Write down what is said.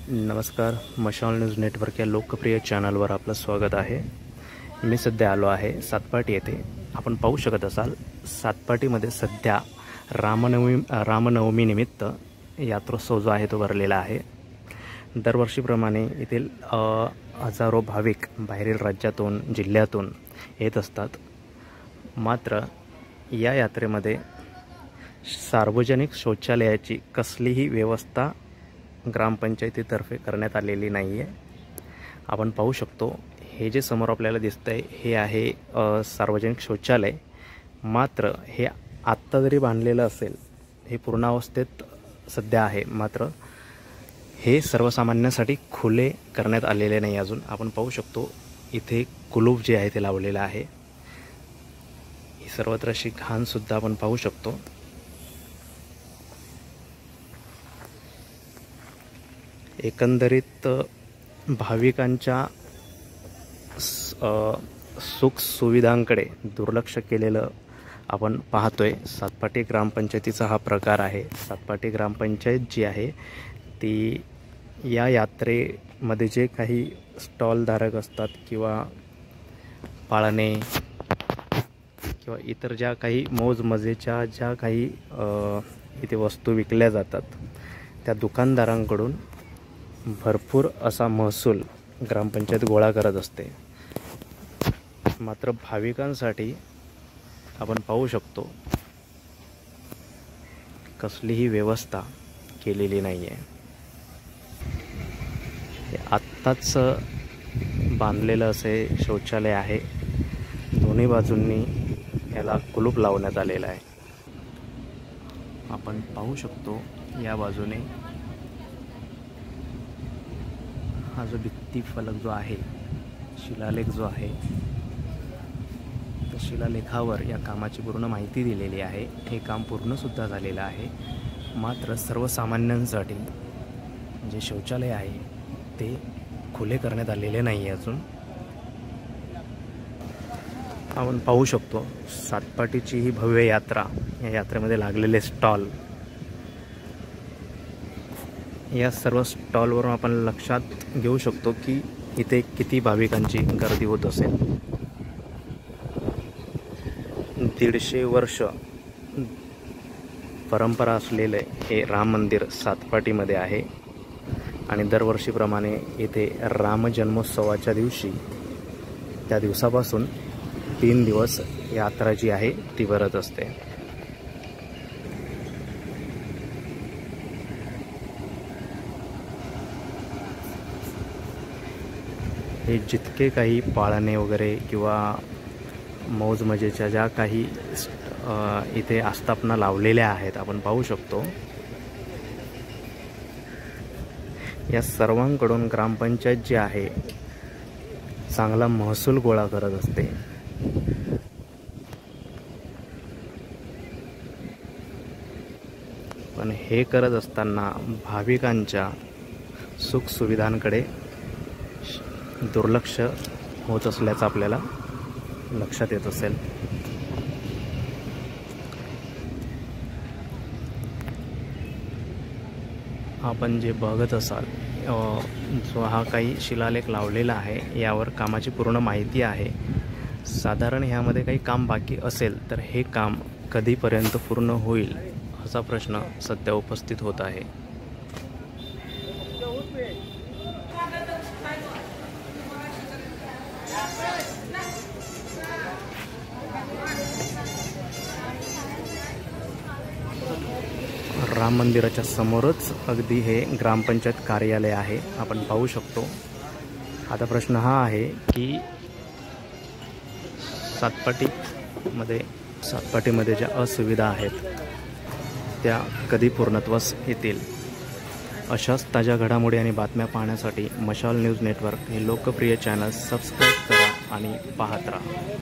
नमस्कार, मशाल news network या लोकप्रिय चॅनलवर आपलं स्वागत आहे। मी सध्या आलो आहे सातपाटी येथे। आपण पाहू शकत असाल सातपाटीमध्ये सध्या रामनवमी निमित्त यात्रोत्सव जो आहे तो भरलेला आहे। दरवर्षीप्रमाणे येथील हजारो भाविक बाहेरील राज्यातून जिल्ह्यातून येत असतात। मात्र या यात्रेमध्ये सार्वजनिक शौचालयाची कसलीही व्यवस्था ग्रामपंचायतीतर्फे करण्यात आलेली नाही आहे। आपण पाहू शकतो हे जे समोर आपल्याला दिसतंय हे आहे सार्वजनिक शौचालय। मात्र हे आत्ता जरी बांधलेलं असेल, हे पूर्णावस्थेत सध्या आहे, मात्र हे सर्वसामान्यांसाठी खुले करण्यात आलेले नाही अजून। आपण पाहू शकतो इथे कुलूप जे आहे ते लावलेलं आहे। ही सर्वत्र अशी घाण सुद्धा आपण पाहू शकतो। एकंदरीत भाविकांच्या सुख सुविधांकडे दुर्लक्ष केलेलं आपण पाहतोय। सातपाटी ग्रामपंचायतीचा हा प्रकार आहे। सातपाटी ग्रामपंचायत जी आहे ती या यात्रेमध्ये जे काही स्टॉलधारक असतात किंवा पाळणे किंवा इतर ज्या काही मौज मजेच्या ज्या काही इथे वस्तू विकल्या जातात, त्या दुकानदारांकडून भरपूर असा महसूल ग्रामपंचायत गोळा करत असते। मात्र भाविकांसाठी आपण पाहू शकतो कसलीही व्यवस्था केलेली नाही आहे। हे आत्ताच बांधलेलं असे शौचालय आहे। दोन्ही बाजूंनी याला कुलूप लावण्यात आलेलं आहे। आपण पाहू शकतो या बाजूने हा जो भित्ती फलक जो आहे, शिलालेख जो आहे, त्या शिलालेखावर या कामाची पूर्ण माहिती दिलेली आहे। हे काम पूर्णसुद्धा झालेलं आहे। मात्र सर्वसामान्यांसाठी जे शौचालय आहे ते खुले करण्यात आलेले नाही अजून। आपण पाहू शकतो सातपाटीची ही भव्य यात्रा, या यात्रेमध्ये लागलेले स्टॉल, या सर्व स्टॉलवरून आपण लक्षात घेऊ शकतो की इथे किती भाविकांची गर्दी होत असेल। 150 वर्ष परंपरा असलेले हे राम मंदिर सातपाटीमध्ये आहे आणि दरवर्षीप्रमाणे येथे राम जन्मोत्सवाच्या दिवशी, त्या दिवसापासून 3 दिवस यात्रा जी आहे ती भरत असते। हे जितके काही पाळणे वगैरे किंवा मौज मजेच्या ज्या काही इथे आस्थापना लावलेल्या आहेत, आपण पाहू शकतो या सर्वांकडून ग्रामपंचायत जी आहे चांगला महसूल गोळा करत असते। पण हे करत असताना भाविकांच्या सुख सुविधांकडे दुर्लक्ष होत असल्याचं आपल्याला लक्षात येत असेल। आपण जे बघत असाल जो हा काही शिलालेख लावलेला आहे, यावर कामाची पूर्ण माहिती आहे। साधारण ह्यामध्ये काही काम बाकी असेल तर हे काम कधीपर्यंत पूर्ण होईल असा प्रश्न सध्या उपस्थित होत आहे। राम मंदिराच्या समोरच अगदी हे ग्रामपंचायत कार्यालय आहे, आपण पाहू शकतो। आता प्रश्न हा आहे की सातपाटीमध्ये ज्या असुविधा आहेत त्या कधी पूर्णत्वास येतील। अशाच ताज्या घडामोडी आणि बातम्या पाहण्यासाठी मशाल न्यूज नेटवर्क हे लोकप्रिय चॅनल सबस्क्राईब करा आणि पाहत राहा।